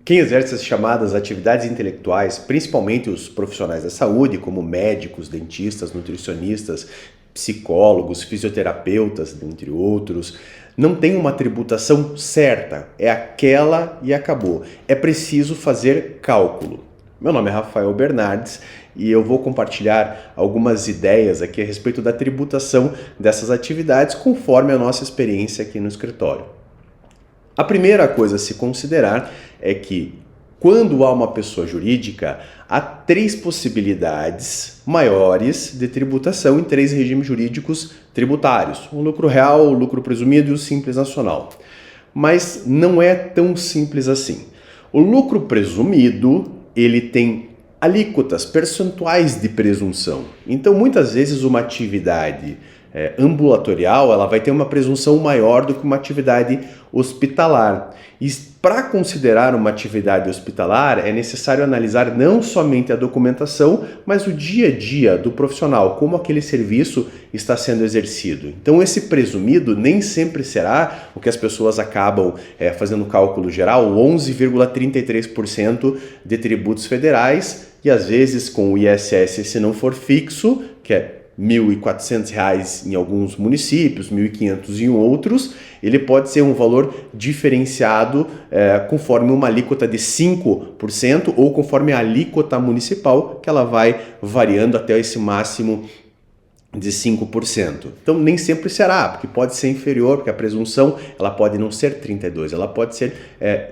Quem exerce as chamadas atividades intelectuais, principalmente os profissionais da saúde, como médicos, dentistas, nutricionistas, psicólogos, fisioterapeutas, entre outros, não tem uma tributação certa, é aquela e acabou. É preciso fazer cálculo. Meu nome é Rafael Bernardes e eu vou compartilhar algumas ideias aqui a respeito da tributação dessas atividades conforme a nossa experiência aqui no escritório. A primeira coisa a se considerar é que, quando há uma pessoa jurídica, há 3 possibilidades maiores de tributação em 3 regimes jurídicos tributários: o lucro real, o lucro presumido e o simples nacional. Mas não é tão simples assim. O lucro presumido, ele tem alíquotas percentuais de presunção. Então, muitas vezes, uma atividade ambulatorial, ela vai ter uma presunção maior do que uma atividade hospitalar. E para considerar uma atividade hospitalar, é necessário analisar não somente a documentação, mas o dia a dia do profissional, como aquele serviço está sendo exercido. Então, esse presumido nem sempre será o que as pessoas acabam fazendo o cálculo geral, 11,33% de tributos federais, e às vezes com o ISS, se não for fixo, que é R$ 1.400 em alguns municípios, R$ 1.500 em outros, ele pode ser um valor diferenciado conforme uma alíquota de 5% ou conforme a alíquota municipal, que ela vai variando até esse máximo de 5%. Então nem sempre será, porque pode ser inferior, porque a presunção ela pode não ser 32%, ela pode ser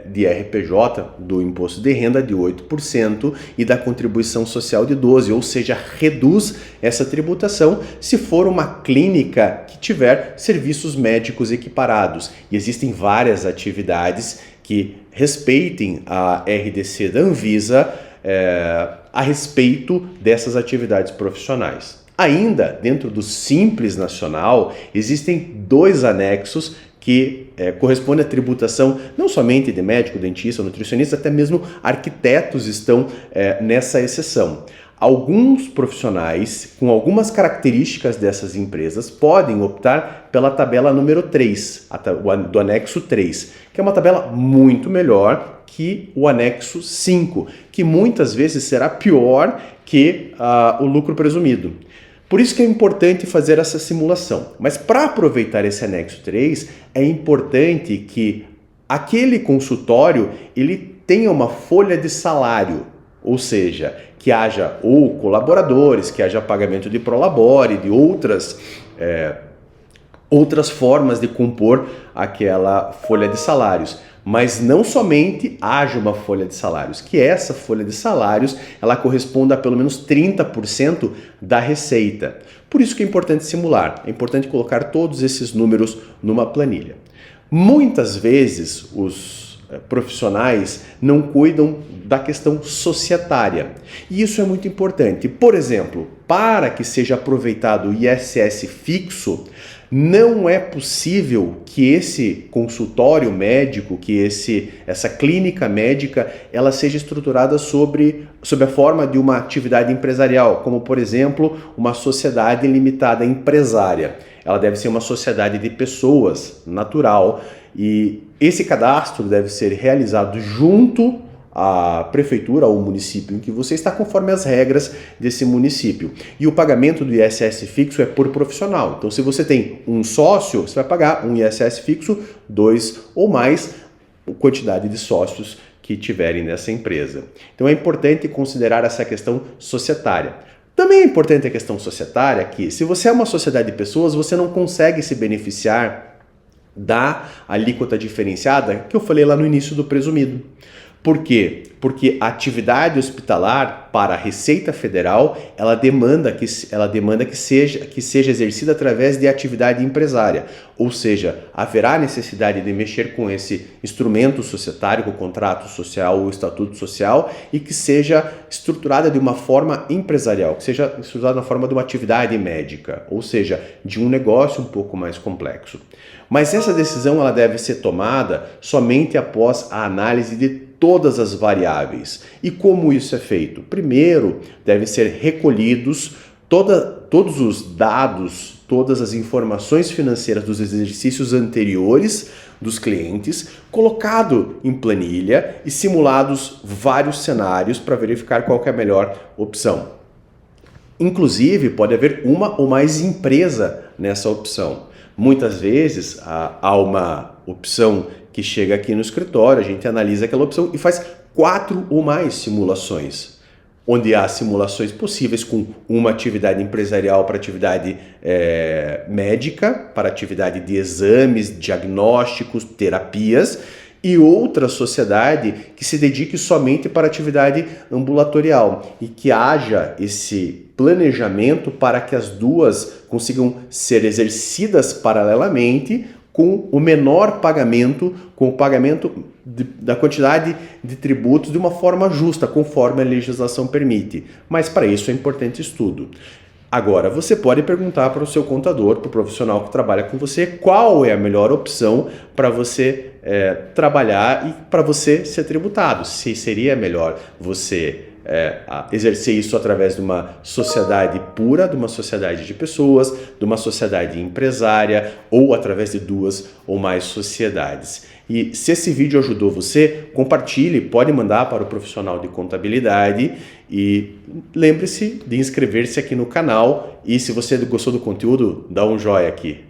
de RPJ, do imposto de renda, de 8% e da contribuição social de 12%, ou seja, reduz essa tributação se for uma clínica que tiver serviços médicos equiparados. E existem várias atividades que respeitem a RDC da Anvisa a respeito dessas atividades profissionais. Ainda dentro do Simples Nacional, existem 2 anexos que correspondem à tributação não somente de médico, dentista, nutricionista, até mesmo arquitetos estão nessa exceção. Alguns profissionais com algumas características dessas empresas podem optar pela tabela número 3, do anexo 3, que é uma tabela muito melhor que o anexo 5, que muitas vezes será pior que o lucro presumido. Por isso que é importante fazer essa simulação. Mas para aproveitar esse anexo 3, é importante que aquele consultório ele tenha uma folha de salário, ou seja, que haja ou colaboradores, que haja pagamento de prolabore, de outras formas de compor aquela folha de salários. Mas não somente haja uma folha de salários, que essa folha de salários ela corresponda a pelo menos 30% da receita. Por isso que é importante simular, é importante colocar todos esses números numa planilha. Muitas vezes os profissionais não cuidam da questão societária, e isso é muito importante. Por exemplo, para que seja aproveitado o ISS fixo, não é possível que esse consultório médico, que essa clínica médica, ela seja estruturada sob a forma de uma atividade empresarial, como por exemplo, uma sociedade limitada empresária. Ela deve ser uma sociedade de pessoas, natural, e esse cadastro deve ser realizado junto à prefeitura ou município em que você está, conforme as regras desse município. E o pagamento do ISS fixo é por profissional. Então, se você tem um sócio, você vai pagar um ISS fixo, 2 ou mais, a quantidade de sócios que tiverem nessa empresa. Então, é importante considerar essa questão societária. Também é importante a questão societária que, se você é uma sociedade de pessoas, você não consegue se beneficiar da alíquota diferenciada que eu falei lá no início do presumido. Por quê? Porque a atividade hospitalar para a Receita Federal, ela demanda que seja exercida através de atividade empresária. Ou seja, haverá necessidade de mexer com esse instrumento societário, com o contrato social ou o estatuto social, e que seja estruturada de uma forma empresarial, que seja estruturada na forma de uma atividade médica, ou seja, de um negócio um pouco mais complexo. Mas essa decisão ela deve ser tomada somente após a análise de todas as variáveis. E como isso é feito? Primeiro, devem ser recolhidos todos os dados todas as informações financeiras dos exercícios anteriores dos clientes, colocado em planilha e simulados vários cenários para verificar qual que é a melhor opção. Inclusive, pode haver uma ou mais empresa nessa opção. Muitas vezes há uma opção que chega aqui no escritório, a gente analisa aquela opção e faz 4 ou mais simulações, onde há simulações possíveis com uma atividade empresarial para atividade médica, para atividade de exames, diagnósticos, terapias, e outra sociedade que se dedique somente para atividade ambulatorial e que haja esse planejamento para que as duas consigam ser exercidas paralelamente com o menor pagamento, com o pagamento da quantidade de tributos de uma forma justa, conforme a legislação permite. Mas para isso é importante estudo. Agora, você pode perguntar para o seu contador, para o profissional que trabalha com você, qual é a melhor opção para você trabalhar e para você ser tributado. Se seria melhor você exercer isso através de uma sociedade pura, de uma sociedade de pessoas, de uma sociedade empresária ou através de 2 ou mais sociedades. E se esse vídeo ajudou você, compartilhe, pode mandar para o profissional de contabilidade e lembre-se de inscrever-se aqui no canal e se você gostou do conteúdo, dá um joinha aqui.